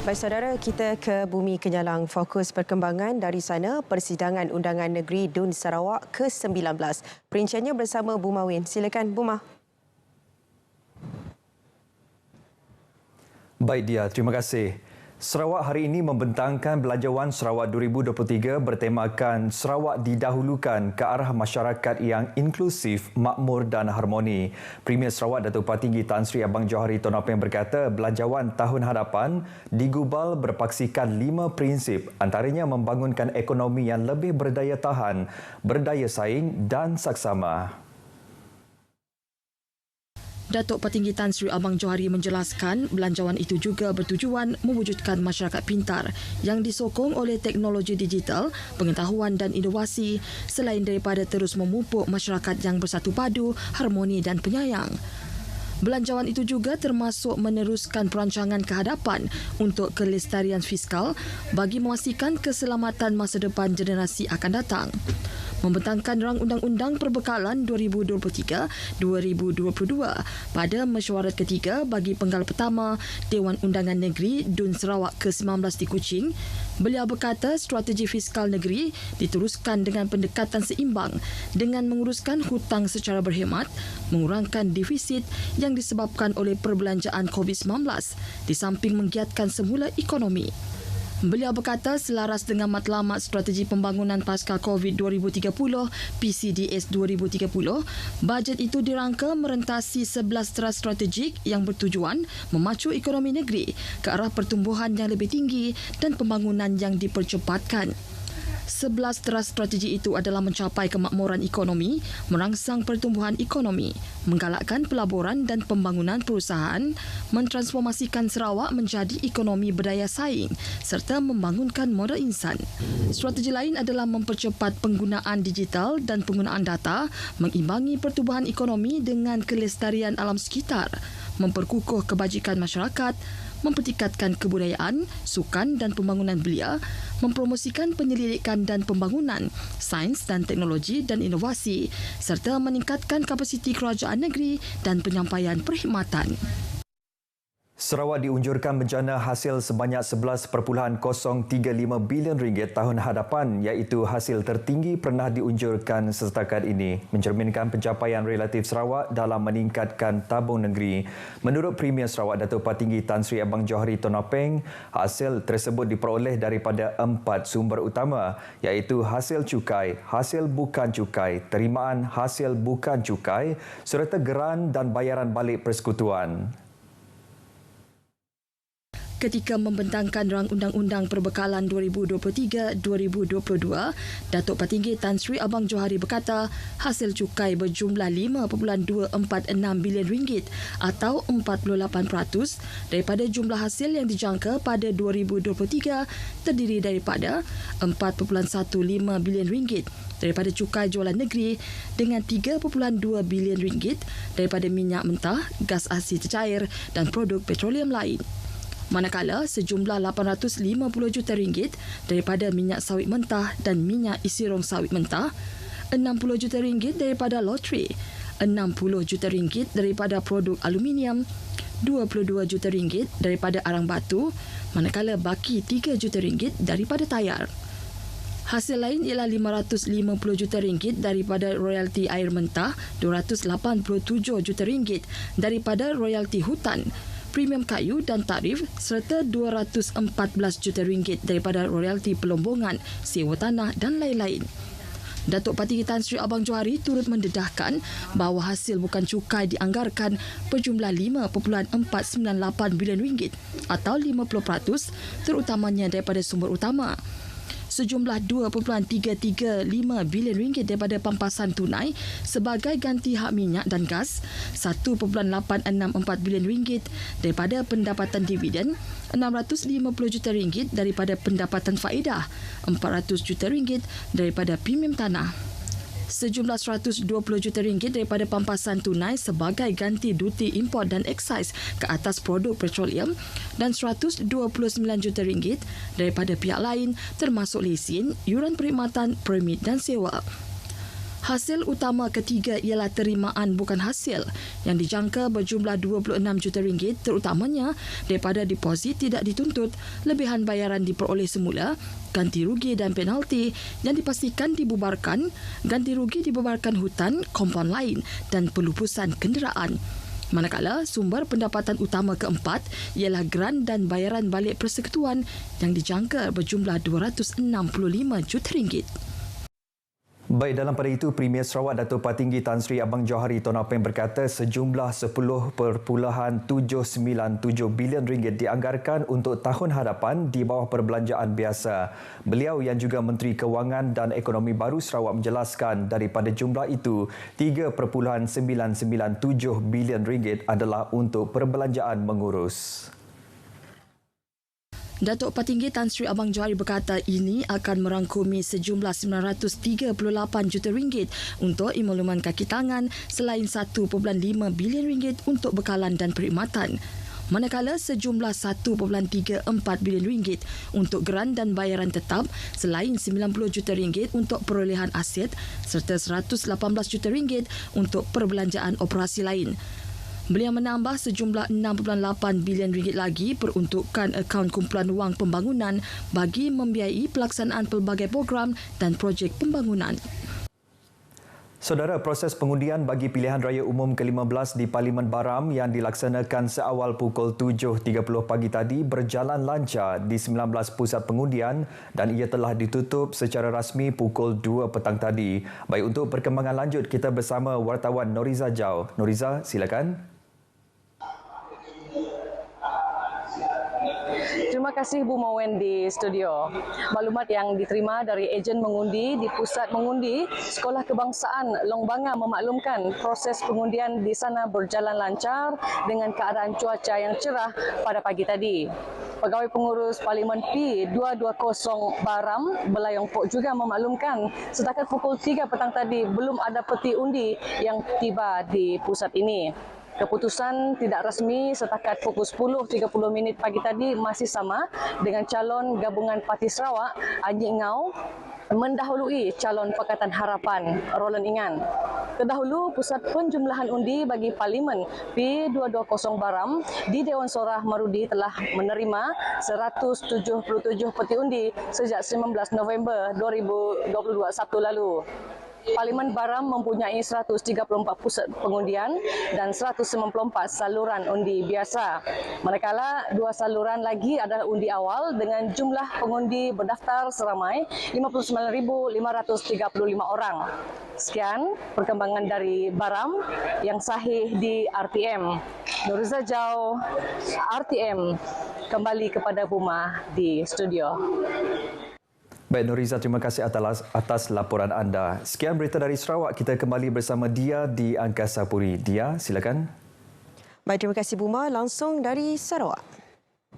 Baik saudara, kita ke Bumi Kenyalang. Fokus perkembangan dari sana, Persidangan Undangan Negeri Dun Sarawak ke-19. Perinciannya bersama Buma Win. Silakan Buma. Baik dia, terima kasih. Sarawak hari ini membentangkan Belanjawan Sarawak 2023 bertemakan Sarawak didahulukan ke arah masyarakat yang inklusif, makmur dan harmoni. Premier Sarawak Datuk Patinggi Tan Sri Abang Johari Tun Apeng berkata Belanjawan tahun hadapan digubal berpaksikan 5 prinsip, antaranya membangunkan ekonomi yang lebih berdaya tahan, berdaya saing dan saksama. Datuk Patinggi Tan Sri Abang Johari menjelaskan belanjawan itu juga bertujuan mewujudkan masyarakat pintar yang disokong oleh teknologi digital, pengetahuan dan inovasi selain daripada terus memupuk masyarakat yang bersatu padu, harmoni dan penyayang. Belanjawan itu juga termasuk meneruskan perancangan kehadapan untuk kelestarian fiskal bagi memastikan keselamatan masa depan generasi akan datang. Membentangkan rang Undang-Undang Perbekalan 2023-2022 pada mesyuarat ketiga bagi penggal pertama Dewan Undangan Negeri Dun Sarawak ke-19 di Kuching, beliau berkata strategi fiskal negeri diteruskan dengan pendekatan seimbang dengan menguruskan hutang secara berhemat, mengurangkan defisit yang disebabkan oleh perbelanjaan COVID-19 di samping menggiatkan semula ekonomi. Beliau berkata selaras dengan matlamat Strategi Pembangunan Pasca COVID 2030 PCDS 2030, bajet itu dirangka merentasi 11 teras strategik yang bertujuan memacu ekonomi negeri ke arah pertumbuhan yang lebih tinggi dan pembangunan yang dipercepatkan. 11 teras strategi itu adalah mencapai kemakmuran ekonomi, merangsang pertumbuhan ekonomi, menggalakkan pelaburan dan pembangunan perusahaan, mentransformasikan Sarawak menjadi ekonomi berdaya saing serta membangunkan modal insan. Strategi lain adalah mempercepat penggunaan digital dan penggunaan data, mengimbangi pertumbuhan ekonomi dengan kelestarian alam sekitar, memperkukuh kebajikan masyarakat, mempertingkatkan kebudayaan, sukan dan pembangunan belia, mempromosikan penyelidikan dan pembangunan, sains dan teknologi dan inovasi, serta meningkatkan kapasiti kerajaan negeri dan penyampaian perkhidmatan. Sarawak diunjurkan bencana hasil sebanyak 11.035 bilion ringgit tahun hadapan iaitu hasil tertinggi pernah diunjurkan setakat ini, mencerminkan pencapaian relatif Sarawak dalam meningkatkan tabung negeri. Menurut Premier Sarawak Datuk Patinggi Tan Sri Abang Johari Tun Apeng, hasil tersebut diperoleh daripada 4 sumber utama iaitu hasil cukai, hasil bukan cukai, terimaan hasil bukan cukai serta geran dan bayaran balik persekutuan. Ketika membentangkan rang Undang-Undang Perbekalan 2023-2022, Datuk Patinggi Tan Sri Abang Johari berkata hasil cukai berjumlah 5.246 bilion ringgit atau 48% daripada jumlah hasil yang dijangka pada 2023 terdiri daripada 4.15 bilion ringgit daripada cukai jualan negeri dengan 3.2 bilion ringgit daripada minyak mentah, gas asli tercair dan produk petroleum lain. Manakala sejumlah 850 juta ringgit daripada minyak sawit mentah dan minyak isi rong sawit mentah, 60 juta ringgit daripada loteri, 60 juta ringgit daripada produk aluminium, 22 juta ringgit daripada arang batu, manakala baki 3 juta ringgit daripada tayar. Hasil lain ialah 550 juta ringgit daripada royalti air mentah, 287 juta ringgit daripada royalti hutan, premium kayu dan tarif serta 214 juta ringgit daripada royalti pelombongan, sewa tanah dan lain-lain. Datuk Patinggi Tan Sri Abang Johari turut mendedahkan bahawa hasil bukan cukai dianggarkan berjumlah 5.498 bilion ringgit atau 50% terutamanya daripada sumber utama. Sejumlah 2.335 bilion ringgit daripada pampasan tunai sebagai ganti hak minyak dan gas, 1.864 bilion ringgit daripada pendapatan dividen, 650 juta ringgit daripada pendapatan faedah, 400 juta ringgit daripada premium tanah. Sejumlah 120 juta ringgit daripada pampasan tunai sebagai ganti duti import dan excise ke atas produk petroleum dan 129 juta ringgit daripada pihak lain termasuk lesen, yuran perkhidmatan, permit dan sewa. Hasil utama ketiga ialah terimaan bukan hasil yang dijangka berjumlah 26 juta ringgit terutamanya daripada deposit tidak dituntut, lebihan bayaran diperoleh semula, ganti rugi dan penalti yang dipastikan dibubarkan, ganti rugi dibubarkan hutan, kompaun lain dan pelupusan kenderaan. Manakala sumber pendapatan utama keempat ialah geran dan bayaran balik persekutuan yang dijangka berjumlah 265 juta ringgit. Baik, dalam pada itu, Premier Sarawak Dato' Patinggi Tan Sri Abang Johari Tun Apeng berkata sejumlah 10.797 bilion ringgit dianggarkan untuk tahun hadapan di bawah perbelanjaan biasa. Beliau yang juga Menteri Kewangan dan Ekonomi Baru Sarawak menjelaskan daripada jumlah itu, 3.997 bilion ringgit adalah untuk perbelanjaan mengurus. Datuk Patinggi Tan Sri Abang Johari berkata ini akan merangkumi sejumlah 938 juta ringgit untuk imuluman kaki tangan selain 1.5 bilion ringgit untuk bekalan dan perkhidmatan. Manakala sejumlah 1.34 bilion ringgit untuk geran dan bayaran tetap selain 90 juta ringgit untuk perolehan aset serta 118 juta ringgit untuk perbelanjaan operasi lain. Beliau menambah sejumlah 6.8 bilion ringgit lagi peruntukan akaun kumpulan wang pembangunan bagi membiayai pelaksanaan pelbagai program dan projek pembangunan. Saudara, proses pengundian bagi pilihan raya umum ke-15 di Parlimen Baram yang dilaksanakan seawal pukul 7.30 pagi tadi berjalan lancar di 19 pusat pengundian dan ia telah ditutup secara rasmi pukul 2 petang tadi. Baik, untuk perkembangan lanjut kita bersama wartawan Noriza Jau. Noriza, silakan. Terima kasih Bu Mawen di studio. Maklumat yang diterima dari ejen mengundi di pusat mengundi Sekolah Kebangsaan Long Banga memaklumkan proses pengundian di sana berjalan lancar dengan keadaan cuaca yang cerah pada pagi tadi. Pegawai pengurus Parlimen P220 Baram, Belayong Pok juga memaklumkan setakat pukul 3 petang tadi belum ada peti undi yang tiba di pusat ini. Keputusan tidak rasmi setakat pukul 10.30 pagi tadi masih sama dengan calon gabungan Parti Sarawak, Anjing Ngau, mendahului calon Pakatan Harapan, Roland Ingan. Terdahulu, pusat penjumlahan undi bagi Parlimen P220 Baram di Dewan Sorah Marudi telah menerima 177 peti undi sejak 19 November 2022 Sabtu lalu. Parlimen Baram mempunyai 134 pusat pengundian dan 194 saluran undi biasa. Manakala dua saluran lagi adalah undi awal dengan jumlah pengundi berdaftar seramai 59,535 orang. Sekian perkembangan dari Baram yang sahih di RTM. Nuriza Jau, RTM, kembali kepada Buma di studio. Baik, Noriza, terima kasih atas laporan anda. Sekian berita dari Sarawak. Kita kembali bersama Dia di Angkasa Puri. Dia, silakan. Baik, terima kasih Buma langsung dari Sarawak.